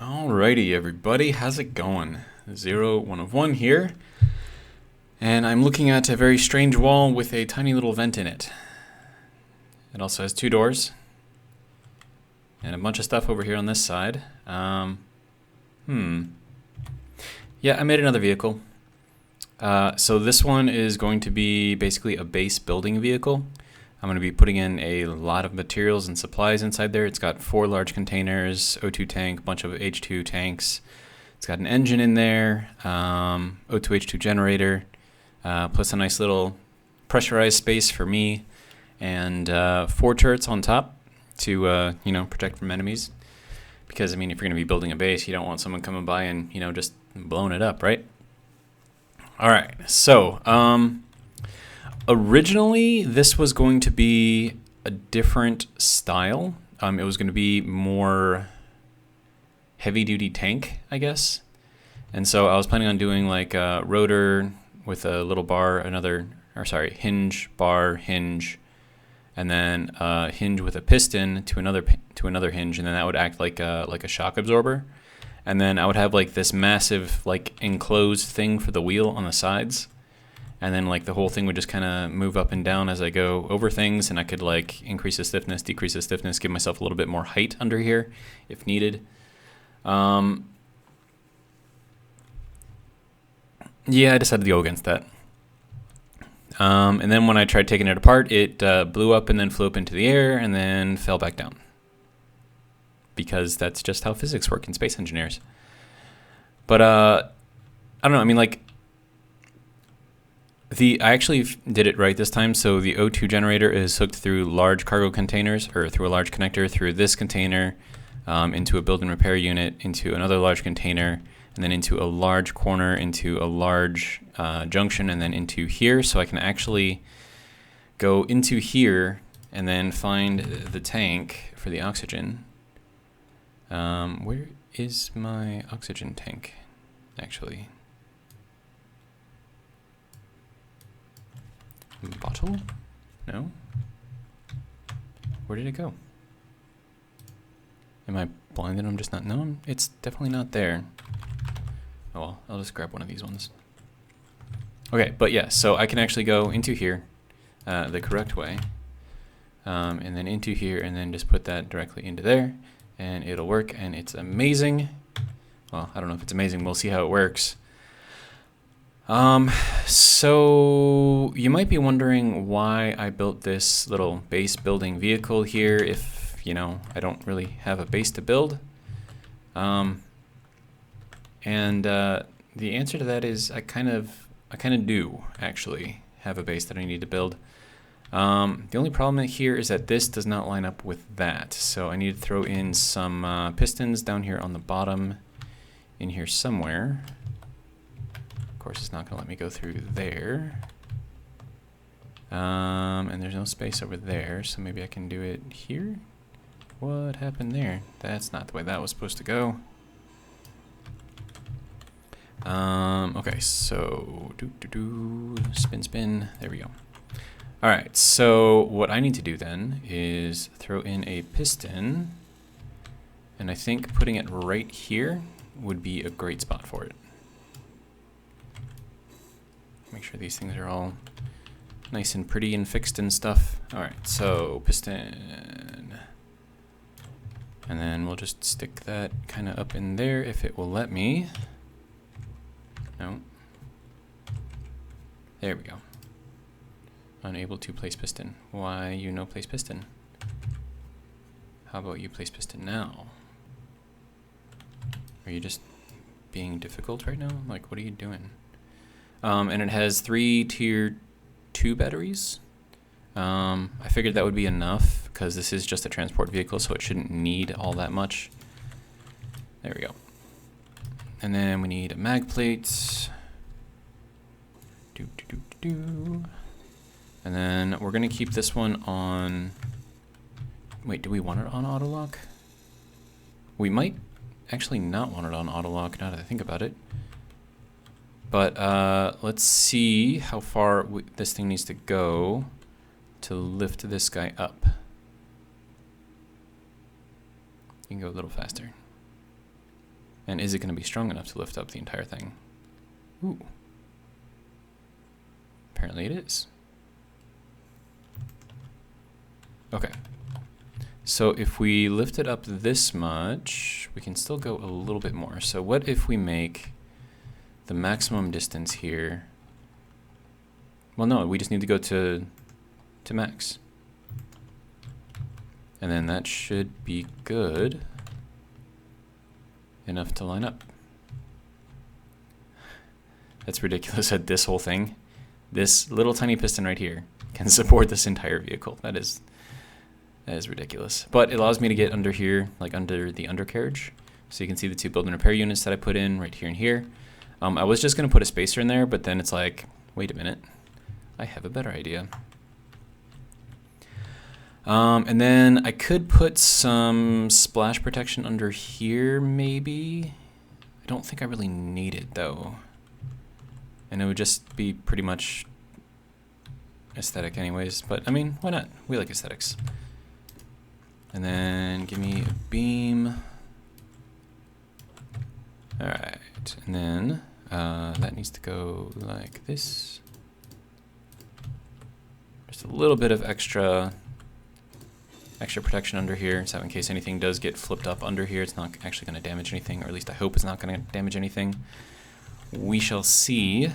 Alrighty, everybody, how's it going? 1 of 1 here, and I'm looking at a very strange wall with a tiny little vent in it. It also has 2 doors, and a bunch of stuff over here on this side. Yeah, I made another vehicle. So this one is going to be basically a base building vehicle. I'm going to be putting in a lot of materials and supplies inside there. It's got 4 large containers, O2 tank, a bunch of H2 tanks. It's got an engine in there, O2 H2 generator, plus a nice little pressurized space for me, and 4 turrets on top to protect from enemies. Because, I mean, if you're going to be building a base, you don't want someone coming by and, just blowing it up, right? All right, so originally, this was going to be a different style. It was going to be more heavy-duty tank, I guess. And so I was planning on doing like a rotor with a little bar, hinge, bar, hinge, and then a hinge with a piston to another hinge, and then that would act like a shock absorber. And then I would have like this massive like enclosed thing for the wheel on the sides. And then like the whole thing would just kind of move up and down as I go over things, and I could like increase the stiffness, decrease the stiffness, give myself a little bit more height under here if needed. Yeah, I decided to go against that. And then when I tried taking it apart, it blew up and then flew up into the air and then fell back down. Because that's just how physics work in Space Engineers. But I don't know, I mean like, I actually did it right this time. So the O2 generator is hooked through large cargo containers, or through a large connector, through this container, into a build and repair unit, into another large container, and then into a large corner, into a large junction, and then into here. So I can actually go into here and then find the tank for the oxygen. Where is my oxygen tank, actually? Bottle? No? Where did it go? Am I blind and I'm just not? No, it's definitely not there. Oh well, I'll just grab one of these ones. Okay, but yeah, so I can actually go into here the correct way, and then into here, and then just put that directly into there, and it'll work, and it's amazing. Well, I don't know if it's amazing. We'll see how it works. So you might be wondering why I built this little base building vehicle here if, I don't really have a base to build. And the answer to that is I kind of do actually have a base that I need to build. The only problem here is that this does not line up with that. So I need to throw in some pistons down here on the bottom in here somewhere. Of course, it's not going to let me go through there. And there's no space over there, so maybe I can do it here. What happened there? That's not the way that was supposed to go. Okay, so spin. There we go. All right, so what I need to do then is throw in a piston, and I think putting it right here would be a great spot for it. Make sure these things are all nice and pretty and fixed and stuff. All right, so piston. And then we'll just stick that kind of up in there if it will let me. No. There we go. Unable to place piston. Why you no place piston? How about you place piston now? Are you just being difficult right now? Like, what are you doing? And it has 3 tier 2 batteries. I figured that would be enough because this is just a transport vehicle, so it shouldn't need all that much. There we go. And then we need a mag plate. And then we're going to keep this one on... Wait, do we want it on auto lock? We might actually not want it on auto lock now that I think about it. But let's see how far this thing needs to go to lift this guy up. You can go a little faster. And is it going to be strong enough to lift up the entire thing? Ooh. Apparently it is. Okay. So if we lift it up this much, we can still go a little bit more. So what if we make the maximum distance here? Well, no, we just need to go to max. And then that should be good enough to line up. That's ridiculous that this whole thing, this little tiny piston right here, can support this entire vehicle. That is ridiculous. But it allows me to get under here, like under the undercarriage. So you can see the two build and repair units that I put in right here and here. I was just going to put a spacer in there, but then it's like, wait a minute, I have a better idea. And then I could put some splash protection under here, maybe. I don't think I really need it, though. And it would just be pretty much aesthetic anyways. But, I mean, why not? We like aesthetics. And then give me a beam. Alright, and then that needs to go like this. Just a little bit of extra protection under here, so in case anything does get flipped up under here, it's not actually going to damage anything, or at least I hope it's not going to damage anything. We shall see.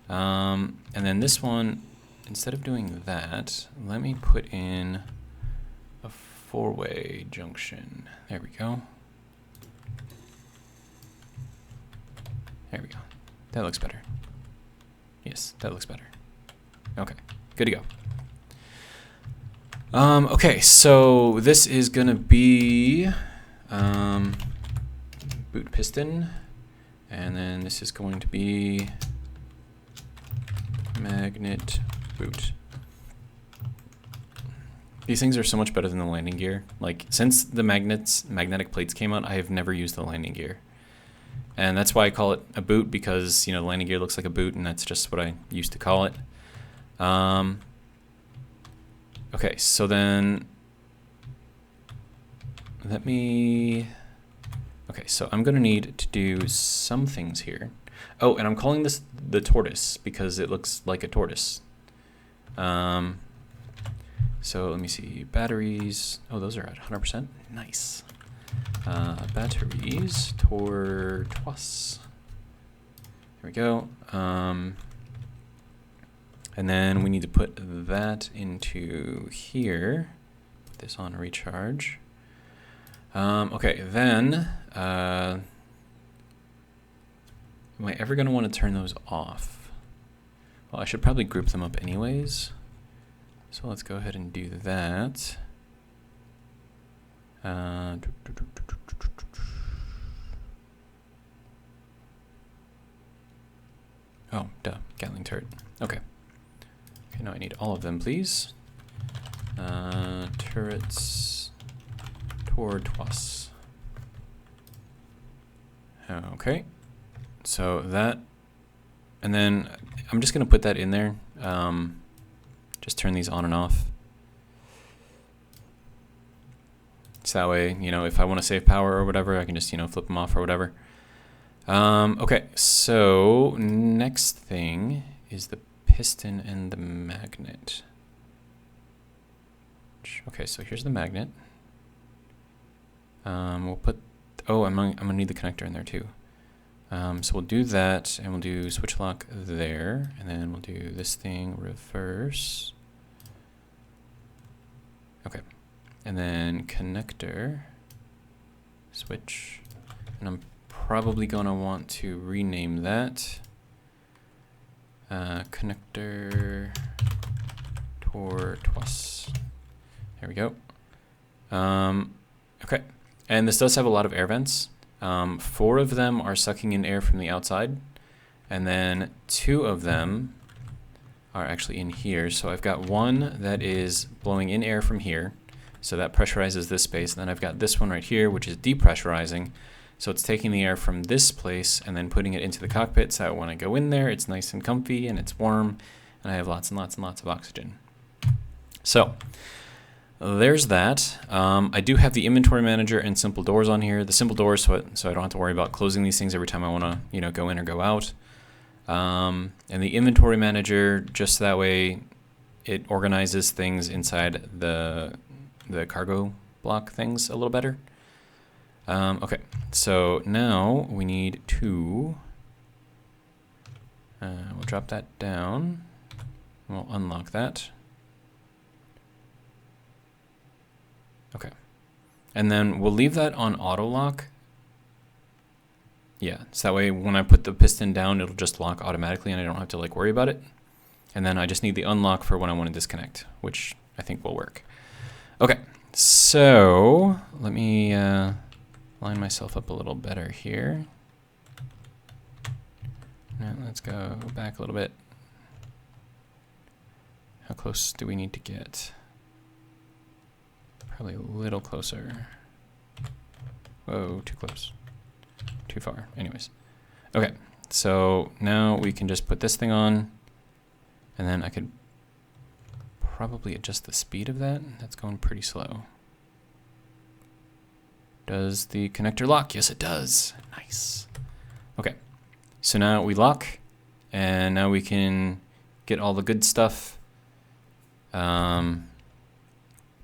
And then this one, instead of doing that, let me put in a four-way junction. There we go. There we go. That looks better. Yes, that looks better. Okay, good to go. Okay, so this is gonna be boot piston, and then this is going to be magnet boot. These things are so much better than the landing gear. Like, since the magnetic plates came out, I have never used the landing gear. And that's why I call it a boot, because, you know, the landing gear looks like a boot, and that's just what I used to call it. Okay, so then okay, so I'm gonna need to do some things here. Oh, and I'm calling this the tortoise because it looks like a tortoise. So let me see, batteries. Oh, those are at 100%. Nice. Batteries, tortoise. There we go. And then we need to put that into here. Put this on recharge. Okay, then am I ever going to want to turn those off? Well, I should probably group them up anyways. So let's go ahead and do that. Oh, duh, Gatling turret. Okay. Okay, now I need all of them, please. Turrets, tortoise. Okay. So that, and then I'm just going to put that in there. Just turn these on and off. So that way, you know, if I want to save power or whatever, I can just, you know, flip them off or whatever. Okay, so next thing is the piston and the magnet. Okay, so here's the magnet. We'll put, oh, I'm gonna need the connector in there too. So we'll do that, and we'll do switch lock there, and then we'll do this thing reverse. Okay, and then connector, switch, and I'm probably gonna want to rename that connector tortoise. There we go. Okay, and this does have a lot of air vents. 4 of them are sucking in air from the outside, and then 2 of them are actually in here. So I've got one that is blowing in air from here, so that pressurizes this space, and then I've got this one right here, which is depressurizing. So it's taking the air from this place and then putting it into the cockpit, so when I go in there, it's nice and comfy and it's warm, and I have lots and lots and lots of oxygen. So there's that. I do have the inventory manager and simple doors on here. The simple doors, so I don't have to worry about closing these things every time I want to, go in or go out. And the inventory manager, just that way, it organizes things inside the cargo block things a little better. Okay, so now we need to. We'll drop that down. We'll unlock that. Okay. And then we'll leave that on auto lock. Yeah, so that way when I put the piston down, it'll just lock automatically and I don't have to worry about it. And then I just need the unlock for when I want to disconnect, which I think will work. Okay, so let me line myself up a little better here. Now let's go back a little bit. How close do we need to get? Probably a little closer. Whoa, too close. Too far. Anyways. Okay, so now we can just put this thing on, and then I could probably adjust the speed of that. That's going pretty slow. Does the connector lock? Yes, it does. Nice. Okay, so now we lock, and now we can get all the good stuff.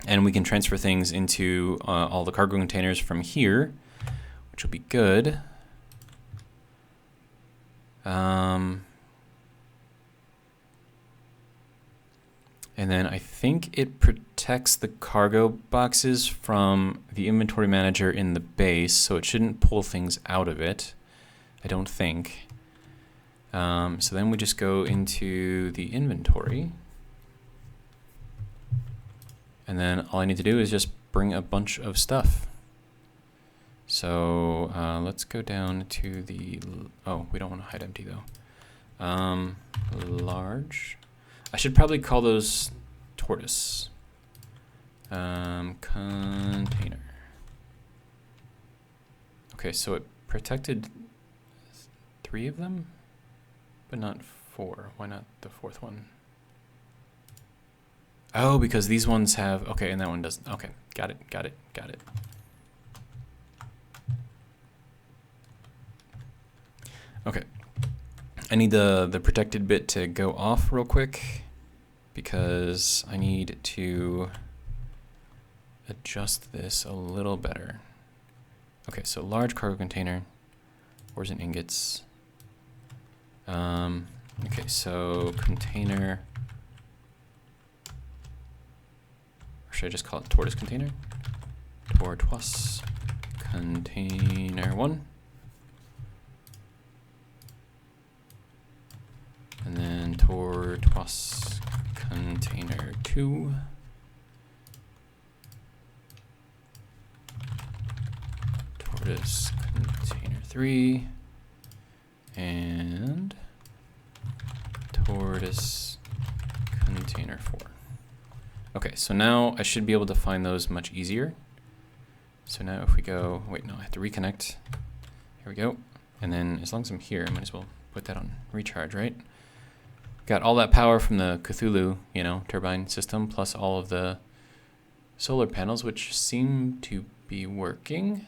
And we can transfer things into all the cargo containers from here, which will be good. And then I think it protects the cargo boxes from the inventory manager in the base, so it shouldn't pull things out of it, I don't think. So then we just go into the inventory. And then all I need to do is just bring a bunch of stuff. So let's go down to the, oh, we don't want to hide empty though. Large. I should probably call those tortoise. Container. Okay, so it protected 3 of them, but not 4. Why not the 4th one? Oh, because these ones have, okay, and that one doesn't. Okay, got it. Okay, I need the protected bit to go off real quick because I need to adjust this a little better. Okay, so large cargo container, ores and ingots. Okay, so container. Should I just call it tortoise container? Tortoise container 1. And then tortoise container 2. Tortoise container 3. And tortoise container 4. Okay, so now I should be able to find those much easier. So now if we go, wait, no, I have to reconnect. Here we go. And then as long as I'm here, I might as well put that on recharge, right? Got all that power from the Cthulhu, turbine system, plus all of the solar panels, which seem to be working.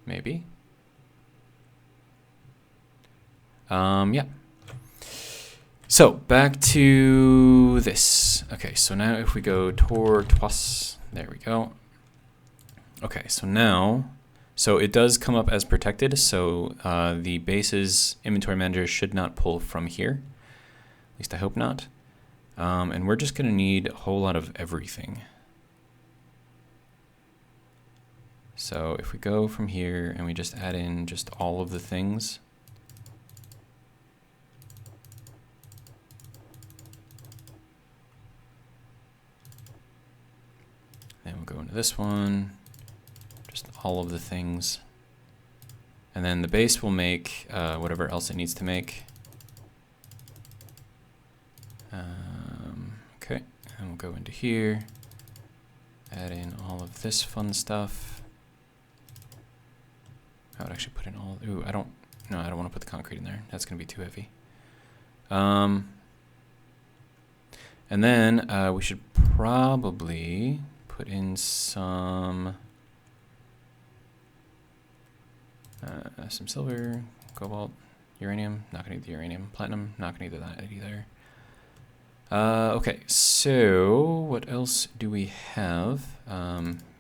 Maybe. Yeah. So back to this. Okay, so now if we go tortoise, there we go. Okay, so now, so it does come up as protected, so the base's inventory manager should not pull from here. At least I hope not. And we're just going to need a whole lot of everything. So if we go from here and we just add in just all of the things. Then we'll go into this one, just all of the things. And then the base will make whatever else it needs to make. Okay, and we'll go into here, add in all of this fun stuff. I would actually put in all, ooh, I don't want to put the concrete in there. That's going to be too heavy. And then we should probably put in some silver, cobalt, uranium. Not gonna need the uranium. Platinum. Not gonna need that either. Okay, so what else do we have?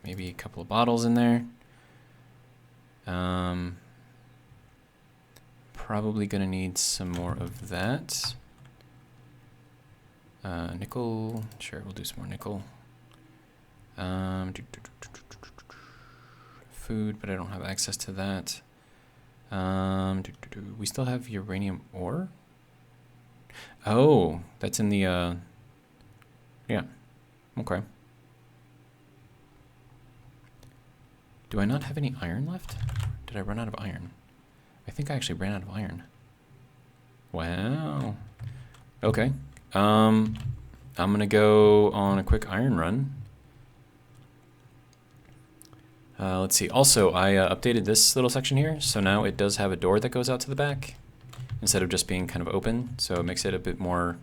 Maybe a couple of bottles in there. Probably gonna need some more of that. Nickel. Sure, we'll do some more nickel. Food, but I don't have access to that. We still have uranium ore? Oh, that's in the, yeah, okay. Do I not have any iron left? Did I run out of iron? I think I actually ran out of iron. Wow. Okay. I'm gonna go on a quick iron run. Let's see. Also, I updated this little section here, so now it does have a door that goes out to the back instead of just being kind of open. So it makes it a bit more,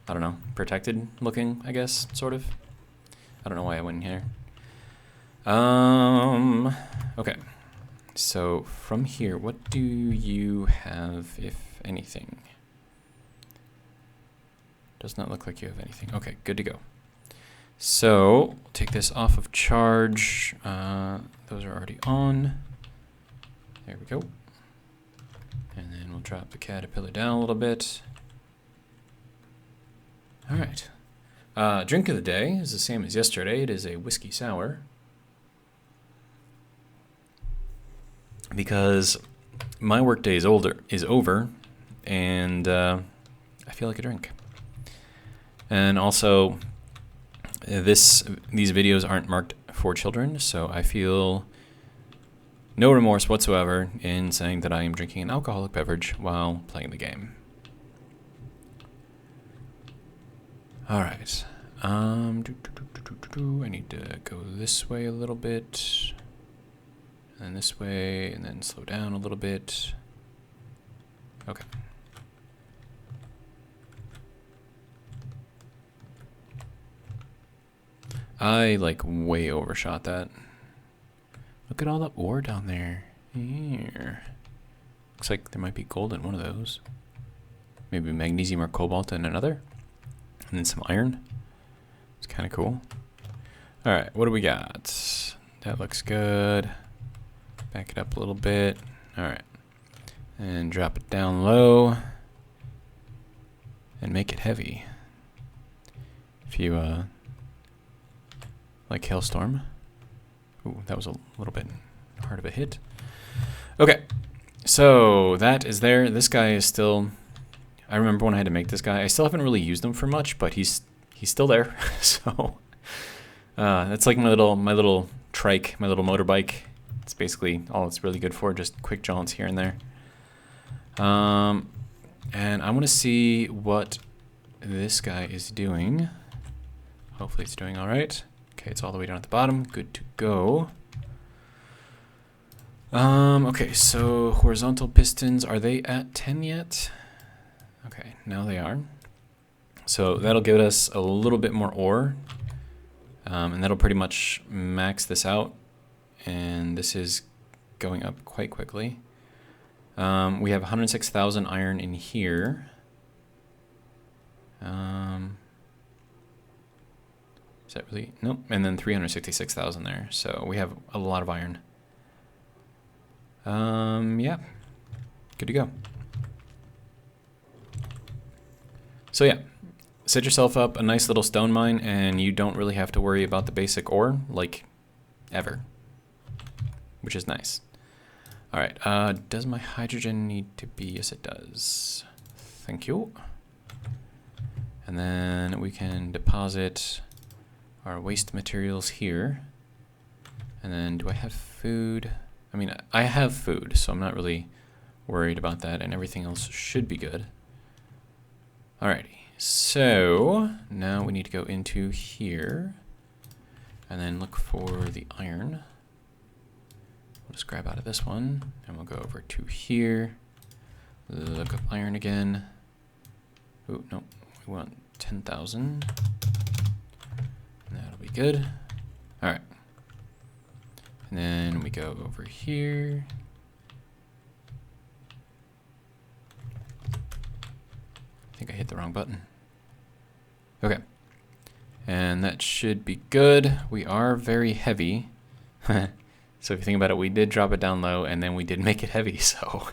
I don't know, protected looking, I guess, sort of. I don't know why I went in here. Okay. So from here, what do you have, if anything? Does not look like you have anything. Okay, good to go. So take this off of charge. Those are already on. There we go. And then we'll drop the caterpillar down a little bit. All right. Drink of the day is the same as yesterday. It is a whiskey sour. Because my workday is over, and I feel like a drink. And also, these videos aren't marked for children, so I feel no remorse whatsoever in saying that I am drinking an alcoholic beverage while playing the game. All right. I need to go this way a little bit, and then this way, and then slow down a little bit. Okay. I like way overshot that. Look at all the ore down there. Here. Looks like there might be gold in one of those. Maybe magnesium or cobalt in another. And then some iron. It's kind of cool. All right, what do we got? That looks good. Back it up a little bit. All right. And drop it down low. And make it heavy. If you, like Hailstorm. Ooh, that was a little bit hard of a hit. Okay, so that is there. This guy is still, I remember when I had to make this guy. I still haven't really used him for much, but he's still there. So that's like my little trike, my little motorbike. It's basically all it's really good for, just quick jaunts here and there. And I want to see what this guy is doing. Hopefully it's doing all right. Okay, it's all the way down at the bottom. Good to go. Okay, so horizontal pistons, are they at 10 yet? Okay, now they are. So that'll give us a little bit more ore. And that'll pretty much max this out. And this is going up quite quickly. We have 106,000 iron in here. Is that really? Nope. And then 366,000 there. So we have a lot of iron. Yeah. Good to go. So yeah, set yourself up a nice little stone mine and you don't really have to worry about the basic ore, like, ever. Which is nice. All right, does my hydrogen need to be? Yes, it does. Thank you. And then we can deposit our waste materials here. And then do I have food? I mean, I have food, so I'm not really worried about that, and everything else should be good. Alrighty, so now we need to go into here and then look for the iron. We'll just grab out of this one, and we'll go over to here. Look up iron again. Oh, no, we want 10,000. That'll be good. And then we go over here. I think I hit the wrong button. Okay. And that should be good. We are very heavy. So if you think about it, we did drop it down low and then we did make it heavy, so.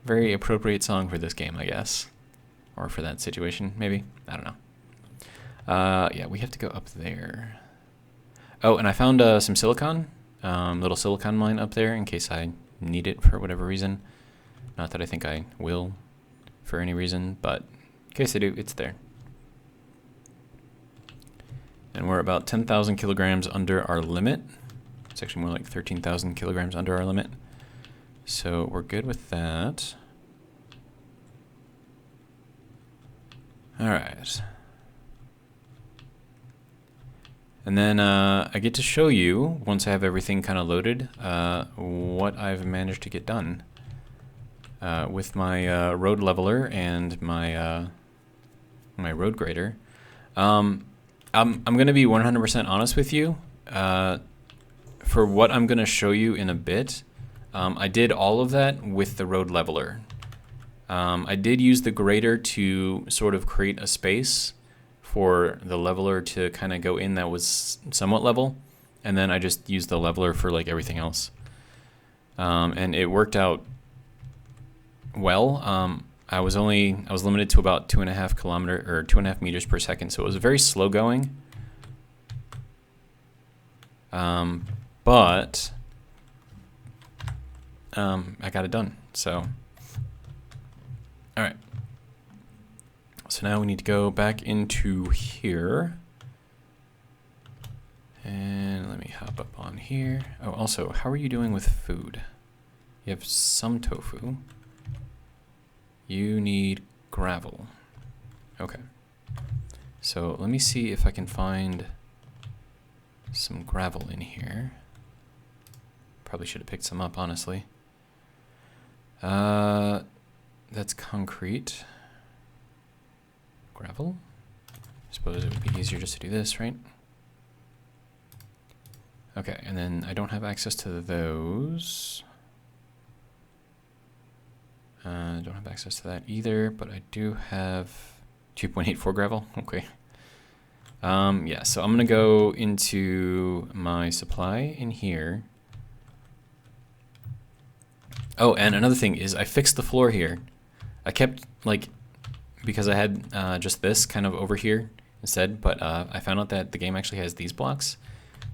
Very appropriate song for this game, I guess. Or for that situation, maybe. I don't know. Yeah, we have to go up there. Oh, and I found some silicon. Little silicon mine up there in case I need it for whatever reason. Not that I think I will for any reason, but in case I do, it's there. And we're about 10,000 kilograms under our limit. It's actually more like 13,000 kilograms under our limit. So we're good with that. All right. And then I get to show you, once I have everything kind of loaded, what I've managed to get done with my road leveler and my my road grader. I'm going to be 100% honest with you. For what I'm going to show you in a bit, I did all of that with the road leveler. I did use the grader to sort of create a space for the leveler to kind of go in that was somewhat level, and then I just used the leveler for like everything else. And it worked out well. I was limited to about 2.5 meters per second, so it was very slow going. But I got it done. So, all right. So now we need to go back into here. And let me hop up on here. Oh, also, how are you doing with food? You have some tofu. You need gravel. Okay. So let me see if I can find some gravel in here. Probably should have picked some up, honestly. That's concrete. Gravel? I suppose it would be easier just to do this, right? Okay, and then I don't have access to those. I don't have access to that either, but I do have 2.84 gravel. Okay. Yeah, so I'm gonna go into my supply in here. Oh, and another thing is I fixed the floor here. I kept, like, because I had just this kind of over here instead, but I found out that the game actually has these blocks.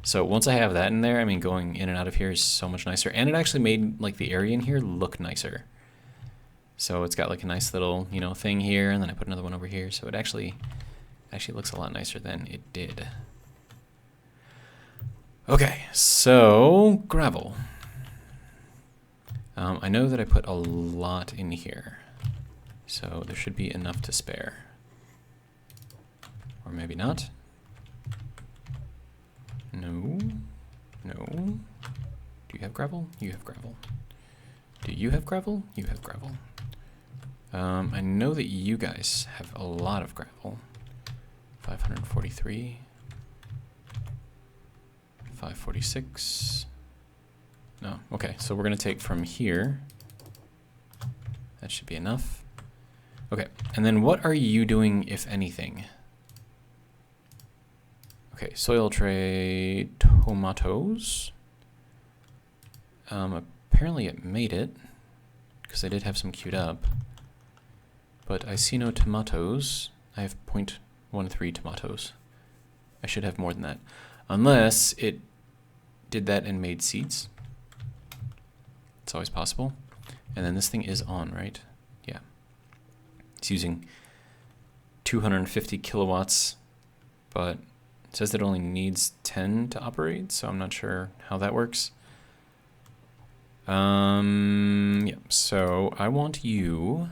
So once I have that in there, I mean, going in and out of here is so much nicer. And it actually made, like, the area in here look nicer. So it's got, like, a nice little, you know, thing here, and then I put another one over here. So it actually looks a lot nicer than it did. Okay, so gravel. I know that I put a lot in here, so there should be enough to spare. Or maybe not. No. No. Do you have gravel? You have gravel. Do you have gravel? You have gravel. I know that you guys have a lot of gravel. 543. 546. No, okay, so we're gonna take from here. That should be enough. Okay, and then what are you doing, if anything? Okay, soil tray tomatoes. Apparently it made it, because I did have some queued up. But I see no tomatoes. I have 0.13 tomatoes. I should have more than that. Unless it did that and made seeds. It's always possible. And then this thing is on, right? Yeah. It's using 250 kilowatts, but it says that it only needs 10 to operate, so I'm not sure how that works. Yeah, so I want you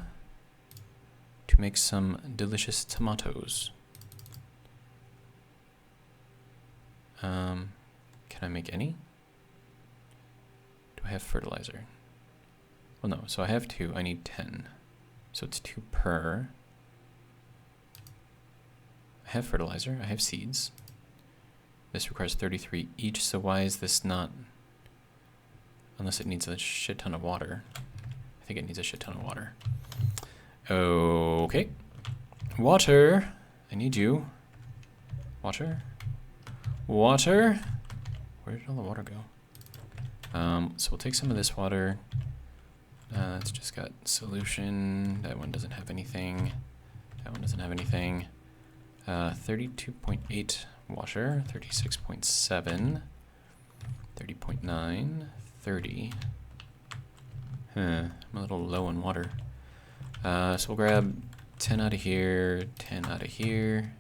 to make some delicious tomatoes. Can I make any? Do I have fertilizer? Well, no, so I have 2, I need 10. So it's 2 per. I have fertilizer, I have seeds. This requires 33 each, so why is this not... Unless it needs a shit ton of water. I think it needs a shit ton of water. Okay. Water. I need you. Water. Water. Where did all the water go? So we'll take some of this water. It's just got solution. That one doesn't have anything. That one doesn't have anything. 32.8 water. 36.7. 30.9. 30. I'm a little low on water. So we'll grab 10 out of here, 10 out of here,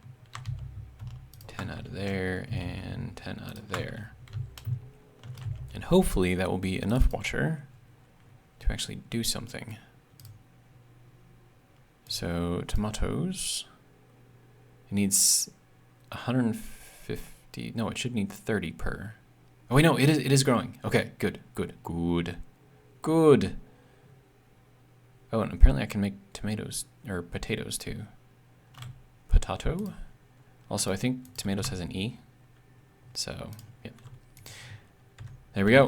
10 out of there, and 10 out of there. And hopefully that will be enough water to actually do something. So tomatoes, it needs 150, no, it should need 30 per. Oh wait, no, it is growing. Okay, good. Oh, and apparently I can make tomatoes, or potatoes too. Potato? Also, I think tomatoes has an E. So, yeah. There we go.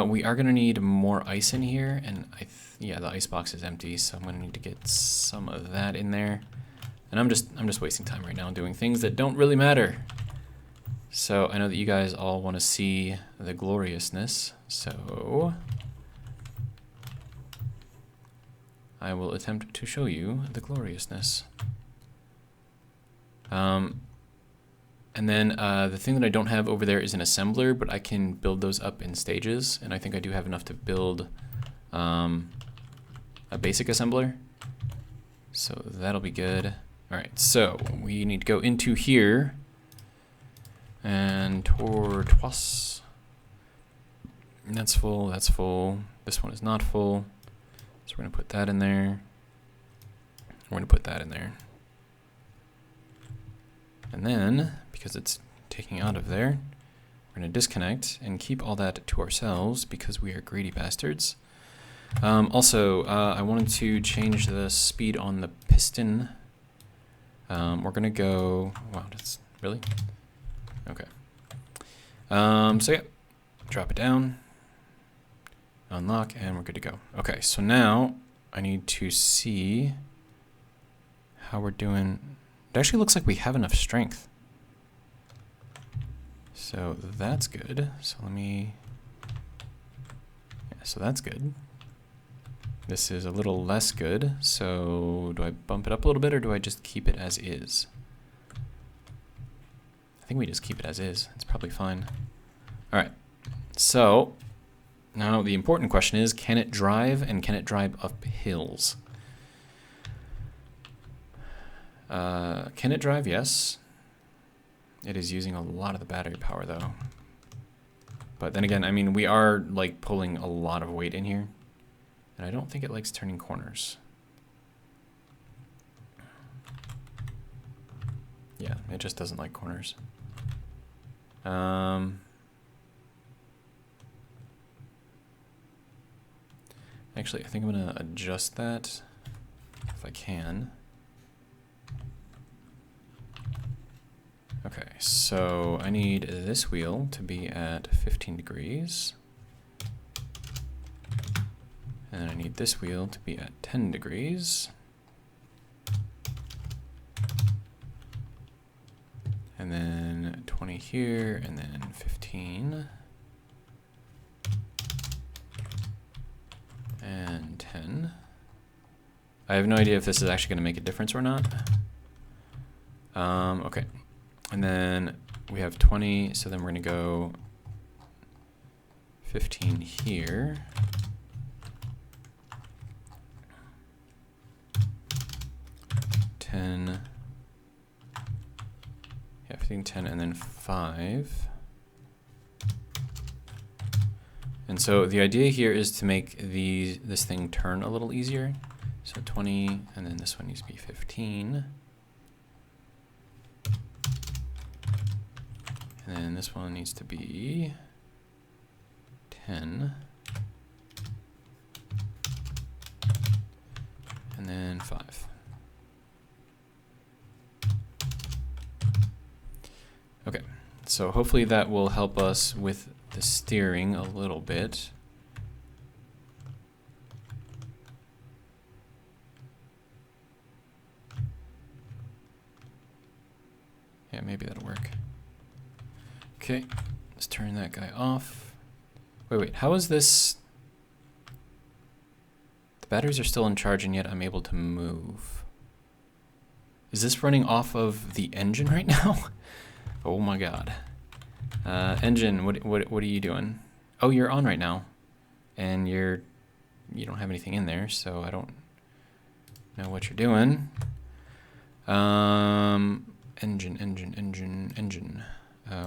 We are gonna need more ice in here, and yeah, the ice box is empty, so I'm gonna need to get some of that in there. And I'm just wasting time right now doing things that don't really matter. So I know that you guys all want to see the gloriousness, so I will attempt to show you the gloriousness. And then the thing that I don't have over there is an assembler, but I can build those up in stages, and I think I do have enough to build a basic assembler. So that'll be good. All right, so we need to go into here. And tortoise. And that's full, that's full. This one is not full. So we're gonna put that in there. We're gonna put that in there. And then, because it's taking out of there, we're gonna disconnect and keep all that to ourselves because we are greedy bastards. Also, I wanted to change the speed on the piston. We're gonna go, wow, that's, really? Okay. So yeah, drop it down, unlock, and we're good to go. Okay, so now I need to see how we're doing. It actually looks like we have enough strength. So that's good. So let me, yeah, so that's good. This is a little less good. So do I bump it up a little bit or do I just keep it as is? I think we just keep it as is. It's probably fine. All right. So now the important question is, can it drive and can it drive up hills? Can it drive? Yes. It is using a lot of the battery power though. But then again, I mean, we are like pulling a lot of weight in here. And I don't think it likes turning corners. Yeah, it just doesn't like corners. Actually, I think I'm gonna adjust that if I can. Okay, so I need this wheel to be at 15 degrees. And I need this wheel to be at 10 degrees. And then 20 here, and then 15. And 10. I have no idea if this is actually going to make a difference or not. Okay. And then we have 20, so then we're going to go 15 here. Yeah, 15, 10, and then 5. And so the idea here is to make this thing turn a little easier. So 20, and then this one needs to be 15. And then this one needs to be 10. And then 5. So hopefully that will help us with the steering a little bit. Yeah, maybe that'll work. Okay, let's turn that guy off. Wait, how is this? The batteries are still in charge and yet I'm able to move. Is this running off of the engine right now? Oh my god. Engine, what are you doing? Oh, you're on right now. And you don't have anything in there, so I don't know what you're doing. Engine.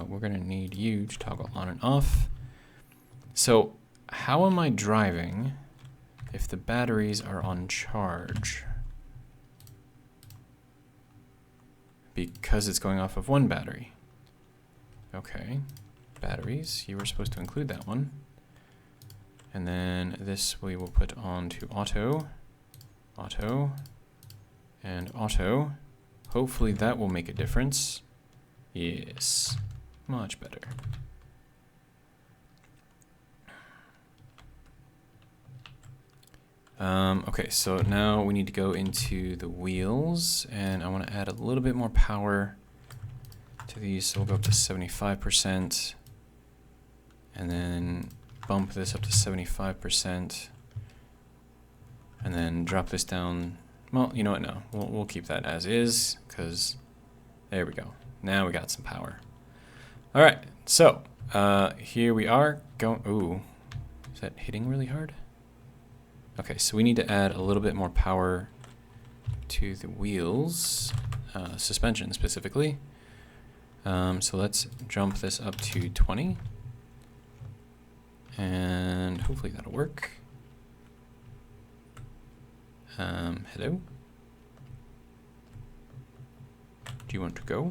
We're gonna need you to toggle on and off. So how am I driving if the batteries are on charge? Because it's going off of one battery. Okay, batteries, you were supposed to include that one. And then this we will put on to auto, and auto. Hopefully that will make a difference. Yes, much better. Okay, so now we need to go into the wheels, and I want to add a little bit more power to these, so we'll go up to 75%, and then bump this up to 75%, and then drop this down. Well, you know what, no, we'll keep that as is, because there we go. Now we got some power. All right, so here we are going. Ooh, is that hitting really hard? Okay, so we need to add a little bit more power to the wheels, suspension specifically. So let's jump this up to 20. And hopefully that'll work. Hello? Do you want to go?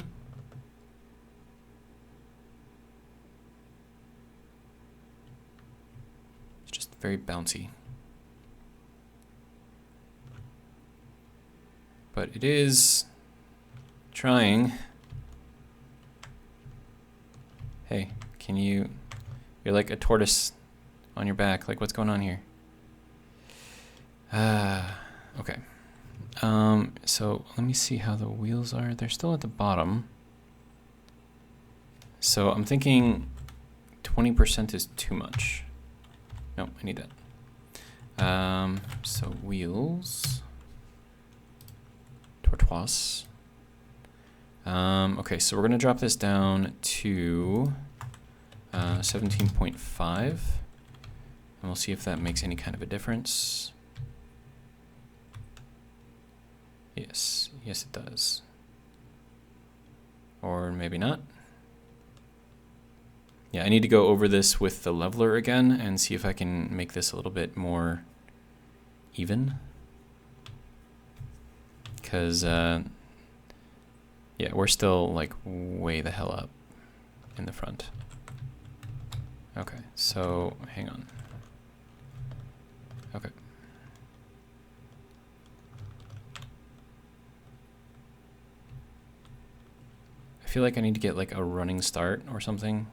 It's just very bouncy. But it is trying. Hey, you're like a tortoise on your back. Like, what's going on here? Okay. So let me see how the wheels are. They're still at the bottom. So I'm thinking 20% is too much. No, I need that. So wheels. Tortoise. Okay, so we're going to drop this down to 17.5. And we'll see if that makes any kind of a difference. Yes, it does. Or maybe not. Yeah, I need to go over this with the leveler again and see if I can make this a little bit more even. Because, yeah, we're still, like, way the hell up in the front. Okay, so, hang on. Okay. I feel like I need to get, like, a running start or something.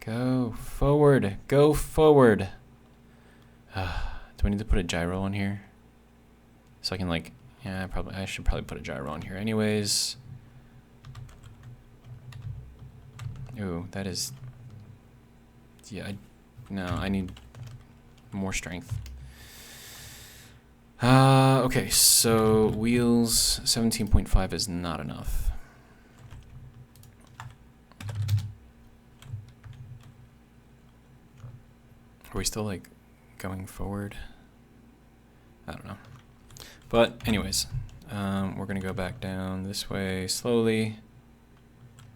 Go forward. Go forward. Do I need to put a gyro on here? So I can like, yeah, I should probably put a gyro on here anyways. Ooh, that is, yeah, no, I need more strength. Okay, so wheels, 17.5 is not enough. Are we still like going forward? I don't know. But anyways, we're gonna go back down this way slowly.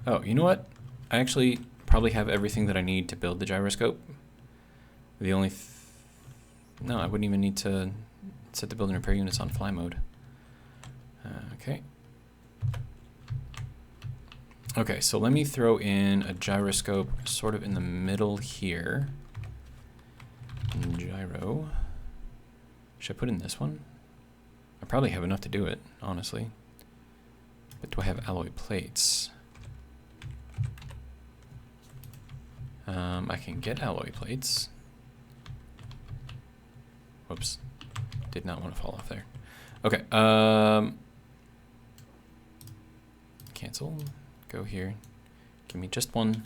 Oh, you know what? I actually probably have everything that I need to build the gyroscope. The only no, I wouldn't even need to set the build and repair units on fly mode. Okay. Okay, so let me throw in a gyroscope sort of in the middle here. Gyro. Should I put in this one? I probably have enough to do it, honestly. But do I have alloy plates? I can get alloy plates. Whoops. Did not want to fall off there. Okay. Cancel. Go here. Give me just one.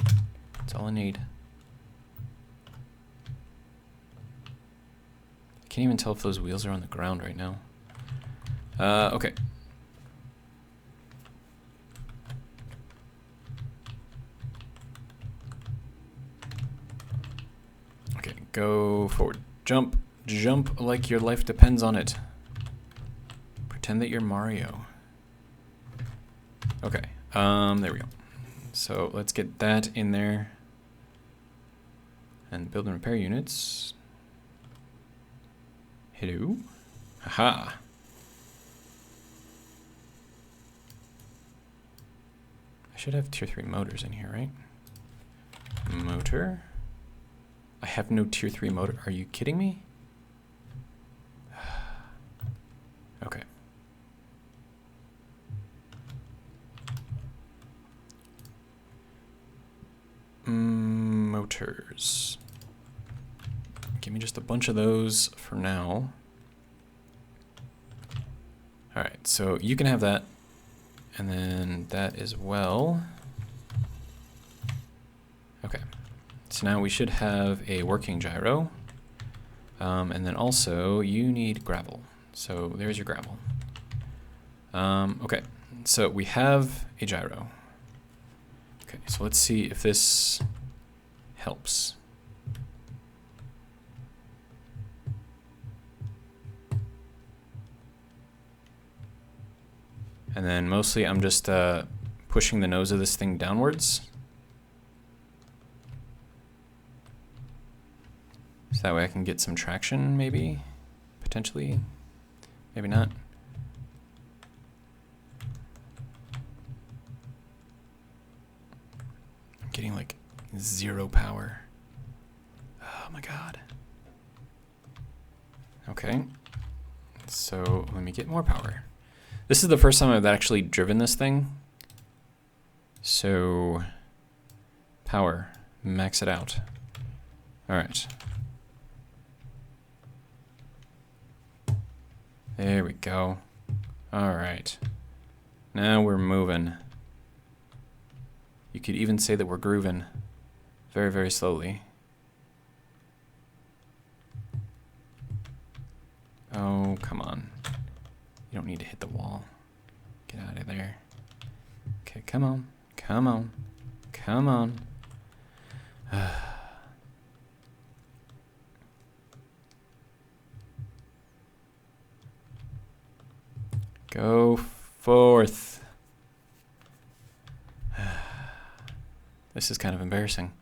That's all I need. I can't even tell if those wheels are on the ground right now. Okay. Okay, go forward. Jump. Jump like your life depends on it. Pretend that you're Mario. Okay, there we go. So let's get that in there. And build and repair units. Hello? Haha. I should have tier 3 motors in here, right? Motor. I have no tier 3 motor. Are you kidding me? Okay. Motors. Give me just a bunch of those for now. Alright, so you can have that. And then that as well. Okay. So now we should have a working gyro. And then also you need gravel. So there's your gravel. Okay, so we have a gyro. Okay, so let's see if this helps. And then mostly I'm just pushing the nose of this thing downwards. So that way I can get some traction, maybe, potentially, maybe not. I'm getting like 0 power. Oh my god. Okay, so let me get more power. This is the first time I've actually driven this thing. So, power, max it out. All right. There we go. All right. Now we're moving. You could even say that we're grooving very, very slowly. Oh, come on. You don't need to hit the wall. Get out of there. Okay, come on. Come on. Come on. Go forth. This is kind of embarrassing.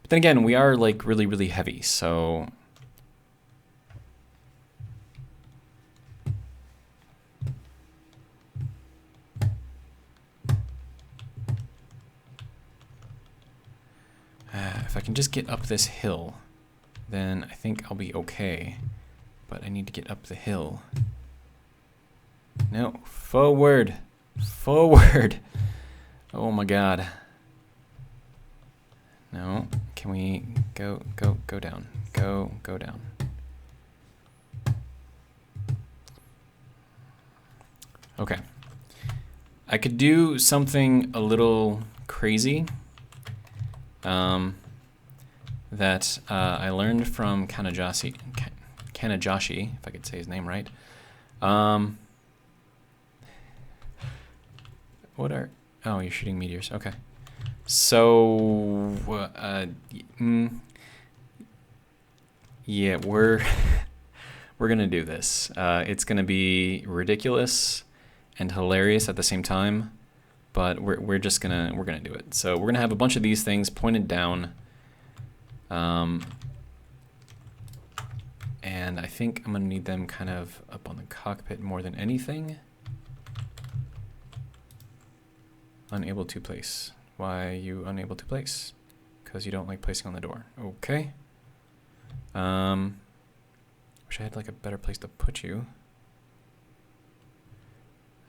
But then again, we are like really, really heavy, so... if I can just get up this hill, then I think I'll be okay. But I need to get up the hill. No, forward, forward. Oh my god. No, can we go down, go down. Okay. I could do something a little crazy that I learned from Kanajashi, if I could say his name right. What are... Oh, you're shooting meteors. Okay. So... yeah, we're gonna do this. It's gonna be ridiculous and hilarious at the same time, but we're gonna do it. So we're gonna have a bunch of these things pointed down. And I think I'm gonna need them kind of up on the cockpit more than anything. Unable to place. Why are you unable to place? Because you don't like placing on the door. Okay. Wish I had like a better place to put you.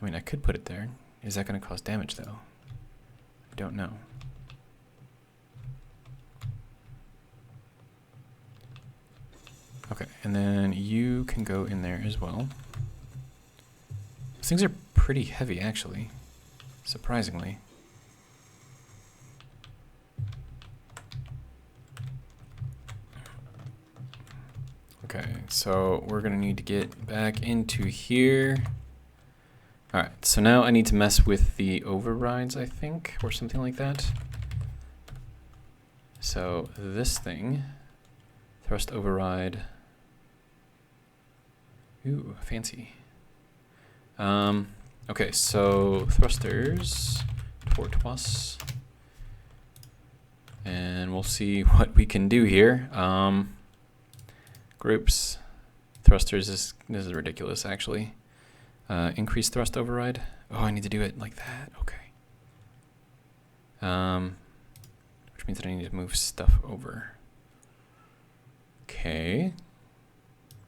I mean, I could put it there. Is that going to cause damage though? I don't know. Okay, and then you can go in there as well. These things are pretty heavy, actually. Surprisingly. Okay, so we're gonna need to get back into here. Alright, so now I need to mess with the overrides, I think, or something like that. So this thing, thrust override. Ooh, fancy. Okay, so thrusters, tortoise, and we'll see what we can do here. Groups, thrusters, this is ridiculous actually. Increase thrust override. Oh, I need to do it like that, okay. Which means that I need to move stuff over. Okay.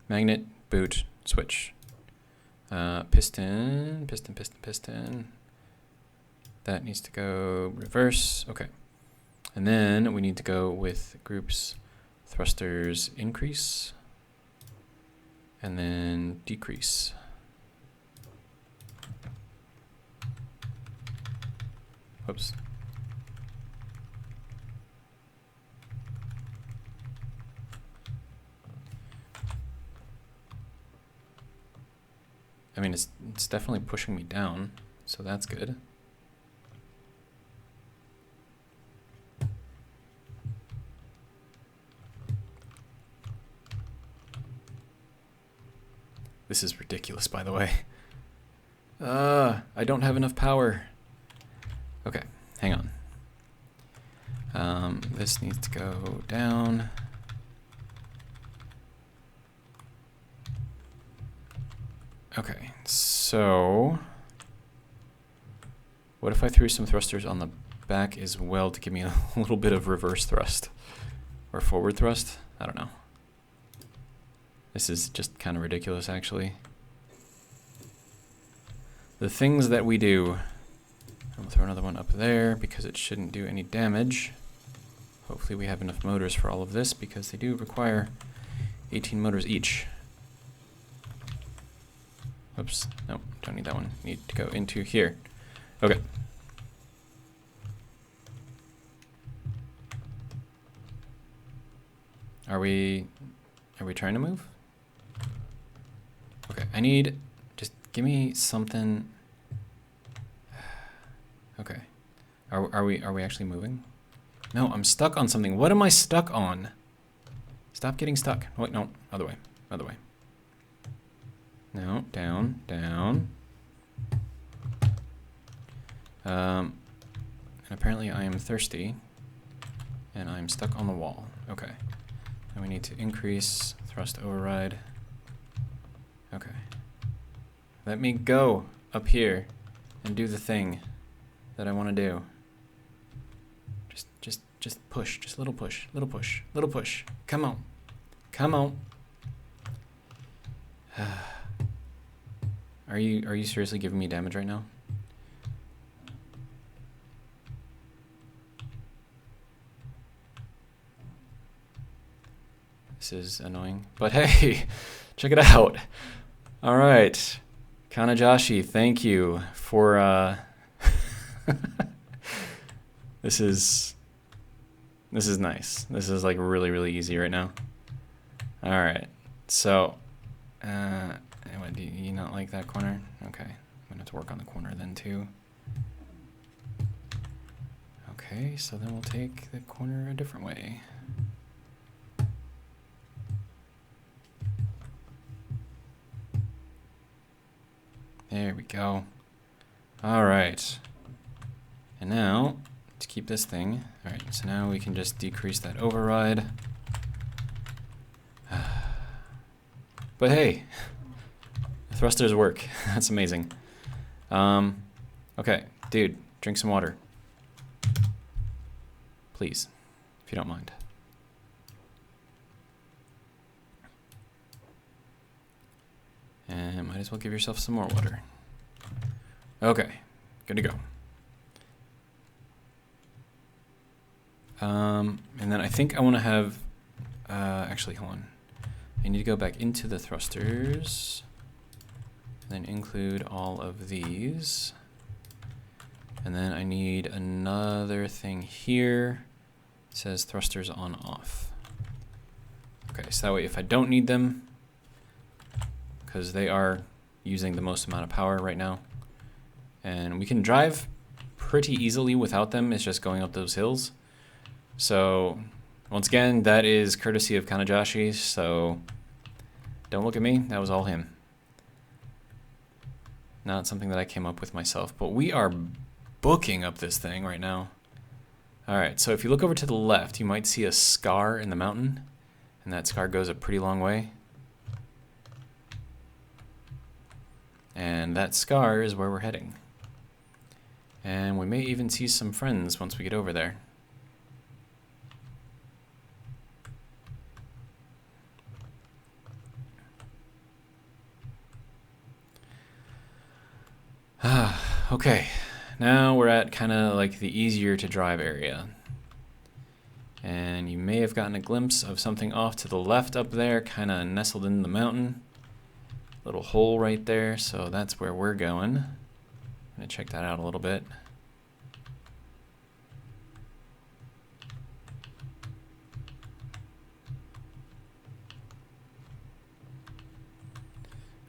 Magnet, boot, switch. Piston. That needs to go reverse. Okay. And then we need to go with groups, thrusters, increase, and then decrease. Whoops. I mean, it's definitely pushing me down, so that's good. This is ridiculous, by the way. I don't have enough power. Okay, hang on. This needs to go down. Okay, so what if I threw some thrusters on the back as well to give me a little bit of reverse thrust or forward thrust? I don't know. This is just kind of ridiculous, actually. The things that we do. I'll throw another one up there because it shouldn't do any damage. Hopefully we have enough motors for all of this because they do require 18 motors each. Oops, no, don't need that one. Need to go into here. Okay. Are we trying to move? Okay, I need, just give me something. Okay. Are we actually moving? No, I'm stuck on something. What am I stuck on? Stop getting stuck. Wait, no, other way. Other way. No, down, down. And apparently I am thirsty. And I'm stuck on the wall. Okay. And we need to increase thrust override. Okay. Let me go up here and do the thing that I want to do. Just push, just little push, little push, little push. Come on. Come on. Are you seriously giving me damage right now? This is annoying. But hey, check it out. All right. Kanajashi, thank you for This is nice. This is like really, really easy right now. All right. So, what, do you not like that corner? Okay. I'm gonna have to work on the corner then too. Okay, so then we'll take the corner a different way. There we go. All right. And now, to keep this thing, all right, so now we can just decrease that override. But hey, the thrusters work. That's amazing. Okay, dude, drink some water. Please, if you don't mind. And might as well give yourself some more water. Okay, good to go. And then I think I want to have, actually, hold on. I need to go back into the thrusters, then include all of these. And then I need another thing here. It says thrusters on off. Okay, so that way if I don't need them, because they are using the most amount of power right now, and we can drive pretty easily without them, it's just going up those hills. So once again, that is courtesy of Kanajashi, so don't look at me, that was all him. Not something that I came up with myself, but we are booking up this thing right now. All right, so if you look over to the left, you might see a scar in the mountain, and that scar goes a pretty long way. And that scar is where we're heading. And we may even see some friends once we get over there. Okay, now we're at kind of like the easier to drive area. And you may have gotten a glimpse of something off to the left up there, kind of nestled in the mountain. Little hole right there, so that's where we're going. I'm gonna check that out a little bit.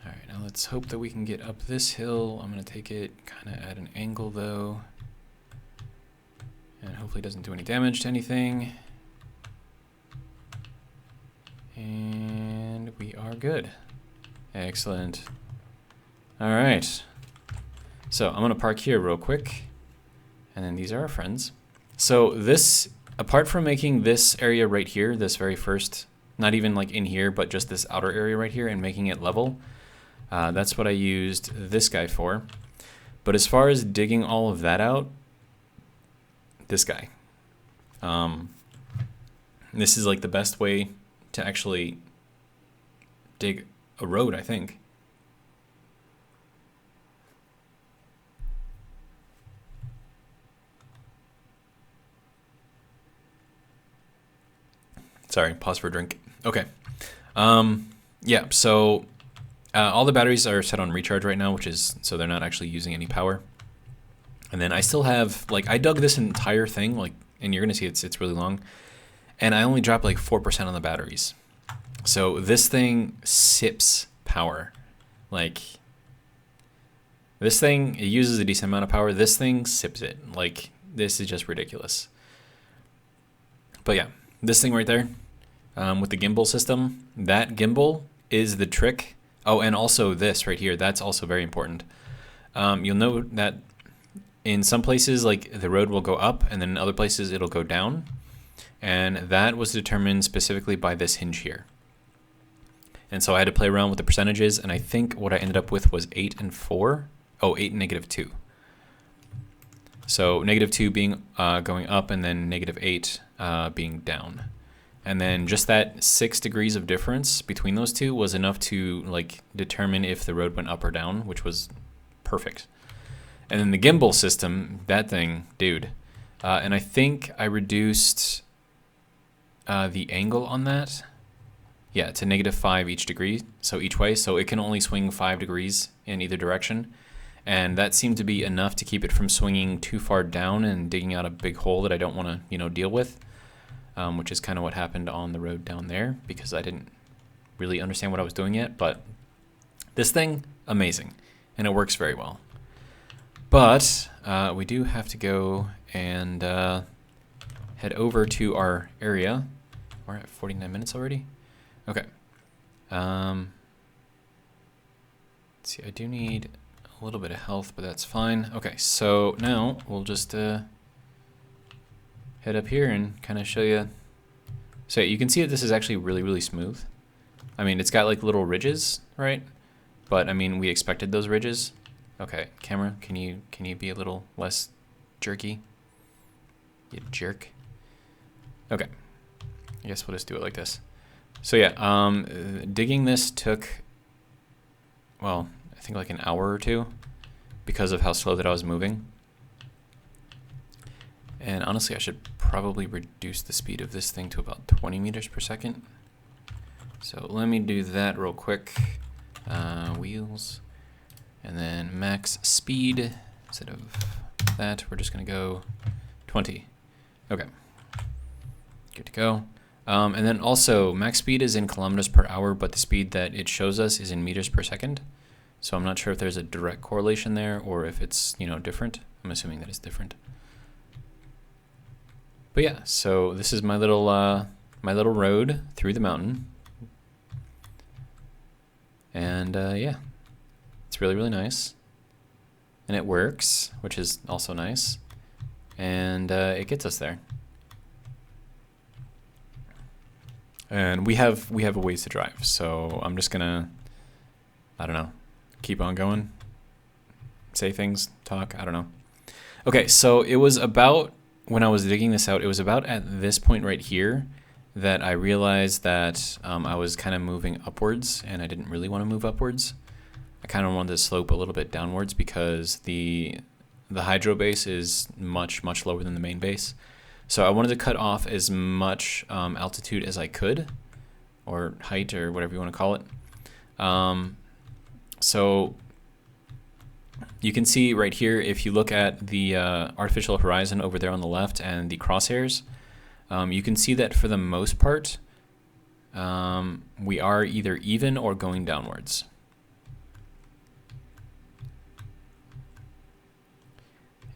Alright, now let's hope that we can get up this hill. I'm gonna take it kind of at an angle though. And hopefully it doesn't do any damage to anything. And we are good. Excellent. All right. So I'm gonna park here real quick. And then these are our friends. So this, apart from making this area right here, this very first, not even like in here, but just this outer area right here and making it level, that's what I used this guy for. But as far as digging all of that out, this guy. This is like the best way to actually dig a road, I think. Sorry, pause for a drink. Okay. Yeah, so all the batteries are set on recharge right now, which is, so they're not actually using any power. And then I still have, like, I dug this entire thing, like, and you're gonna see it's really long. And I only dropped like 4% on the batteries. So this thing sips power. Like, this thing, it uses a decent amount of power. This thing sips it. Like, this is just ridiculous. But yeah, this thing right there, with the gimbal system, that gimbal is the trick. Oh, and also this right here, that's also very important. You'll note that in some places, like, the road will go up, and then in other places it'll go down. And that was determined specifically by this hinge here. And so I had to play around with the percentages, and I think what I ended up with was 8 and 4. Oh, 8 and -2. So -2 being going up, and then -8 being down. And then just that 6 degrees of difference between those two was enough to, like, determine if the road went up or down, which was perfect. And then the gimbal system, that thing, dude. And I think I reduced the angle on that, yeah, to -5 each degree, so each way, so it can only swing 5 degrees in either direction, and that seemed to be enough to keep it from swinging too far down and digging out a big hole that I don't want to, you know, deal with, which is kind of what happened on the road down there, because I didn't really understand what I was doing yet. But this thing, amazing, and it works very well. But we do have to go and head over to our area. We're at 49 minutes already. Okay. Let's see, I do need a little bit of health, but that's fine. Okay, so now we'll just head up here and kind of show you. So you can see that this is actually really, really smooth. I mean, it's got like little ridges, right? But I mean, we expected those ridges. Okay, camera, can you be a little less jerky? You jerk. Okay, I guess we'll just do it like this. So yeah, digging this took well, I think like an hour or two because of how slow that I was moving. And honestly, I should probably reduce the speed of this thing to about 20 meters per second. So let me do that real quick. Wheels, and then max speed. Instead of that, we're just gonna go 20. Okay, good to go. And then also, max speed is in kilometers per hour, but the speed that it shows us is in meters per second. So I'm not sure if there's a direct correlation there or if it's, you know, different. I'm assuming that it's different. But yeah, so this is my little road through the mountain. And yeah, it's really, really nice. And it works, which is also nice. And it gets us there. And we have a ways to drive, so I'm just gonna, I don't know, keep on going, say things, talk, I don't know. Okay, so it was about, when I was digging this out, it was about at this point right here that I realized that I was kind of moving upwards, and I didn't really want to move upwards. I kind of wanted to slope a little bit downwards because the hydro base is much, much lower than the main base. So I wanted to cut off as much altitude as I could, or height, or whatever you want to call it. So you can see right here, if you look at the artificial horizon over there on the left and the crosshairs, you can see that for the most part, we are either even or going downwards.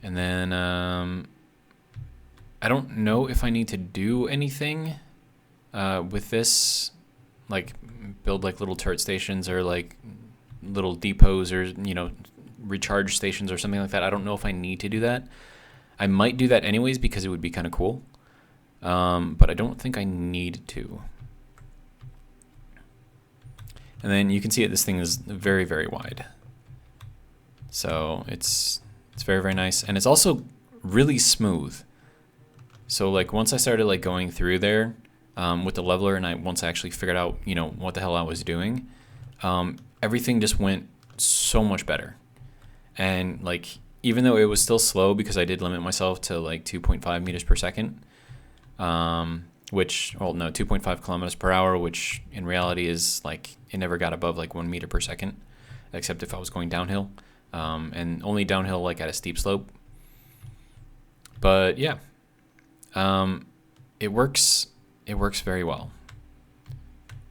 And then I don't know if I need to do anything with this, like build like little turret stations or like little depots or, you know, recharge stations or something like that. I don't know if I need to do that. I might do that anyways because it would be kind of cool. But I don't think I need to. And then you can see that this thing is very, very wide. So it's very, very nice. And it's also really smooth. So like once I started like going through there with the leveler, and once I actually figured out, you know, what the hell I was doing, everything just went so much better. And like, even though it was still slow because I did limit myself to like 2.5 meters per second, which, well, no, 2.5 kilometers per hour, which in reality is like, it never got above like 1 meter per second, except if I was going downhill, and only downhill like at a steep slope. But yeah, it works very well.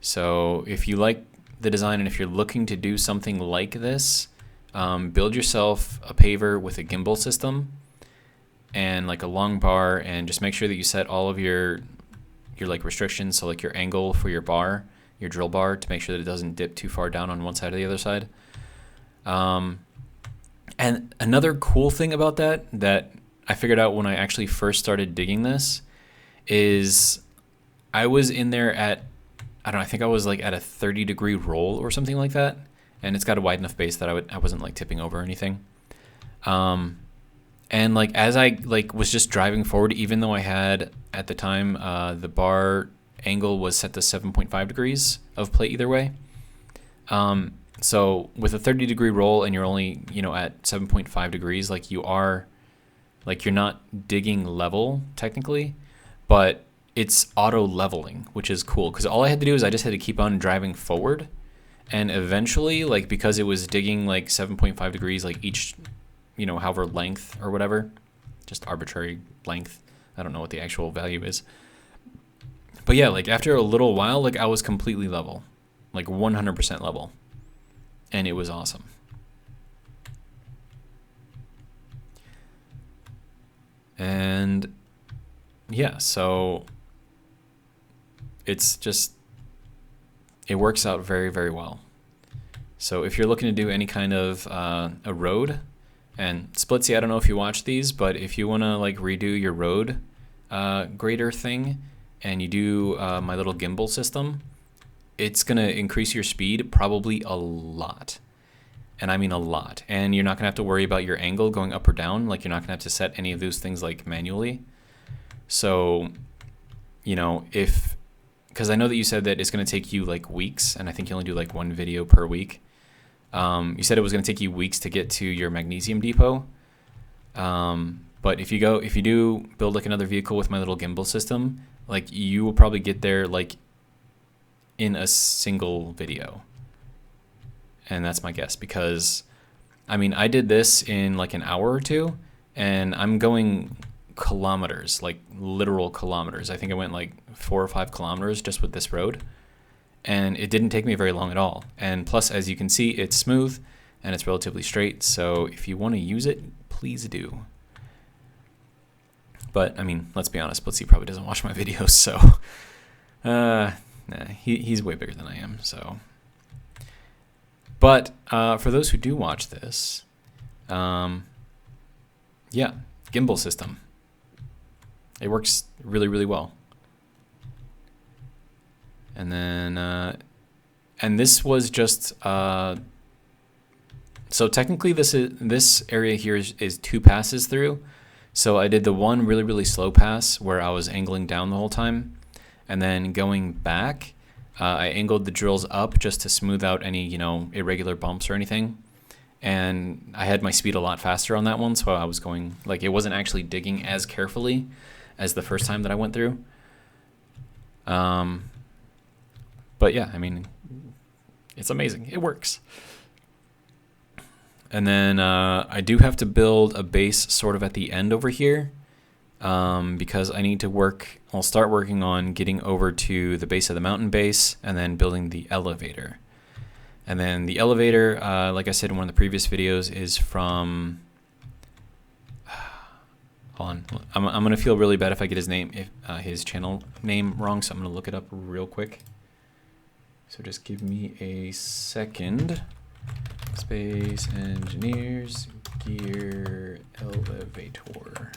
So if you like the design and if you're looking to do something like this, build yourself a paver with a gimbal system and like a long bar, and just make sure that you set all of your like restrictions, so like your angle for your bar, your drill bar, to make sure that it doesn't dip too far down on one side or the other side. And another cool thing about that I figured out when I actually first started digging this is I was in there at, I don't know, I think I was like at a 30-degree roll or something like that, and it's got a wide enough base that I wasn't like tipping over or anything. And like as I like was just driving forward, even though I had at the time the bar angle was set to 7.5 degrees of play either way. So with a 30-degree roll and you're only, you know, at 7.5 degrees, like you're not digging level technically, but it's auto leveling, which is cool because all I had to do is I just had to keep on driving forward, and eventually, like, because it was digging like 7.5 degrees like each, you know, however length or whatever, just arbitrary length, I don't know what the actual value is, but yeah, like after a little while, like I was completely level, like 100% level, and it was awesome. And yeah, so it's just, it works out very, very well. So if you're looking to do any kind of a road, and Splitsy, I don't know if you watch these, but if you want to like redo your road grader thing and you do my little gimbal system, it's going to increase your speed probably a lot. And I mean a lot. And you're not going to have to worry about your angle going up or down. Like you're not going to have to set any of those things like manually. So, you know, because I know that you said that it's going to take you like weeks, and I think you only do like one video per week. You said it was going to take you weeks to get to your magnesium depot. But if you do build like another vehicle with my little gimbal system, like you will probably get there like in a single video. And that's my guess, because I mean, I did this in like an hour or two, and I'm going kilometers, like literal kilometers. I think I went like 4 or 5 kilometers just with this road, and it didn't take me very long at all. And plus, as you can see, it's smooth and it's relatively straight. So if you want to use it, please do. But I mean, let's be honest, Blitzy probably doesn't watch my videos, so nah, he's way bigger than I am. So, but for those who do watch this, yeah, gimbal system. It works really, really well. And then, and this was just, so technically this area here is 2 passes through. So I did the one really, really slow pass where I was angling down the whole time. And then going back, I angled the drills up just to smooth out any, you know, irregular bumps or anything. And I had my speed a lot faster on that one. So I was going, like, it wasn't actually digging as carefully as the first time that I went through. But yeah, I mean, it's amazing. It works. And then I do have to build a base sort of at the end over here, because I need to I'll start working on getting over to the base of the mountain base and then building the elevator. And then the elevator, like I said in one of the previous videos, is from, hold on, I'm going to feel really bad if I get his channel name wrong, so I'm going to look it up real quick. So just give me a second. Space Engineers Gear Elevator.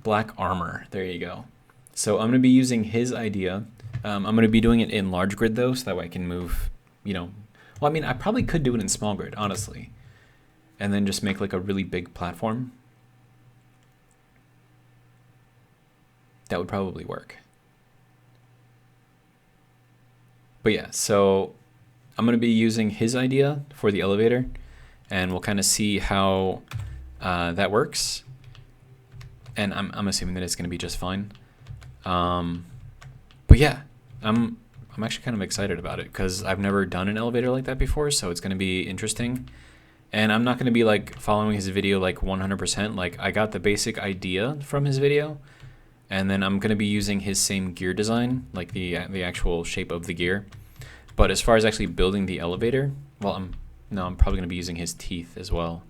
Black Armor. There you go. So I'm going to be using his idea. I'm going to be doing it in large grid though, so that way I can move, you know. Well, I mean, I probably could do it in small grid, honestly. And then just make like a really big platform. That would probably work. But yeah, so I'm going to be using his idea for the elevator, and we'll kind of see how that works. And I'm assuming that it's going to be just fine. But yeah, I'm actually kind of excited about it because I've never done an elevator like that before, so it's going to be interesting. And I'm not going to be like following his video like 100%. Like, I got the basic idea from his video, and then I'm going to be using his same gear design, like the actual shape of the gear. But as far as actually building the elevator, well, I'm probably going to be using his teeth as well,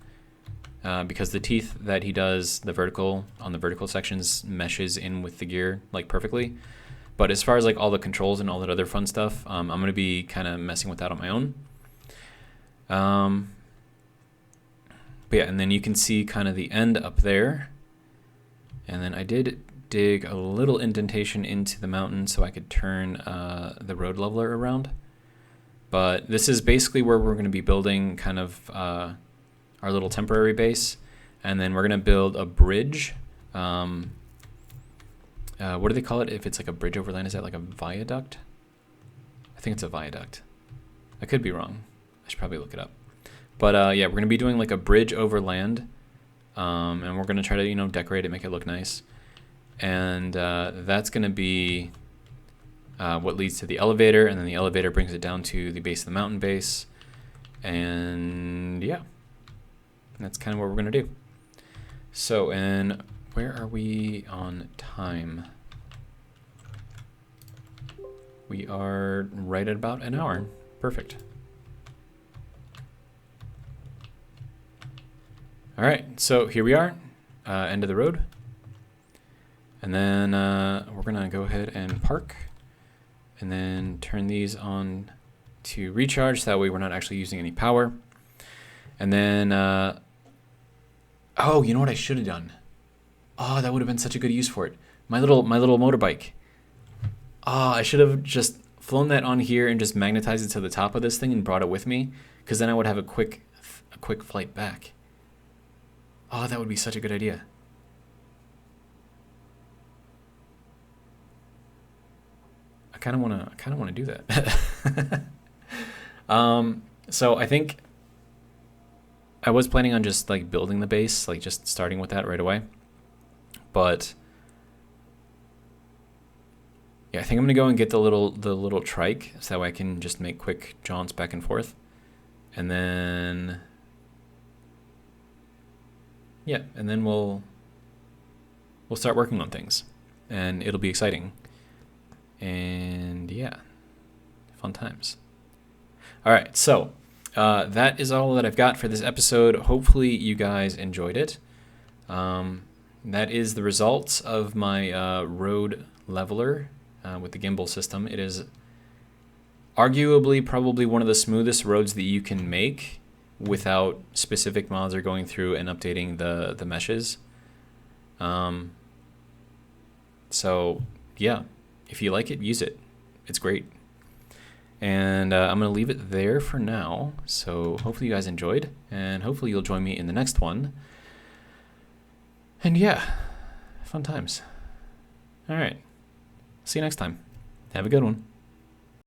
because the teeth that he does on the vertical sections meshes in with the gear like perfectly. But as far as like all the controls and all that other fun stuff, I'm going to be kind of messing with that on my own. But yeah, and then you can see kind of the end up there. And then I did dig a little indentation into the mountain so I could turn the road leveler around. But this is basically where we're going to be building kind of our little temporary base. And then we're going to build a bridge. What do they call it if it's like a bridge over land? Is that like a viaduct? I think it's a viaduct. I could be wrong. I should probably look it up. But yeah, we're going to be doing like a bridge over land. And we're going to try to, you know, decorate it, make it look nice. And that's going to be what leads to the elevator, and then the elevator brings it down to the base of the mountain base. And yeah, that's kind of what we're going to do. So, and where are we on time? We are right at about an hour. Perfect. All right, so here we are, end of the road. And then we're gonna go ahead and park and then turn these on to recharge, so that way we're not actually using any power. And then, oh, you know what I should have done? Oh, that would have been such a good use for it. My little motorbike. Oh, I should have just flown that on here and just magnetized it to the top of this thing and brought it with me, because then I would have a quick flight back. Oh, that would be such a good idea. I kind of want to do that. So I think I was planning on just like building the base, like just starting with that right away. But yeah, I think I'm gonna go and get the little trike so that way I can just make quick jaunts back and forth. And then yeah, and then we'll start working on things. And it'll be exciting. And yeah, fun times. All right, so that is all that I've got for this episode. Hopefully you guys enjoyed it. That is the results of my road leveler with the gimbal system. It is arguably probably one of the smoothest roads that you can make without specific mods or going through and updating the meshes. So yeah, if you like it, use it. It's great. And I'm going to leave it there for now. So hopefully you guys enjoyed, and hopefully you'll join me in the next one. And yeah, fun times. All right. See you next time. Have a good one.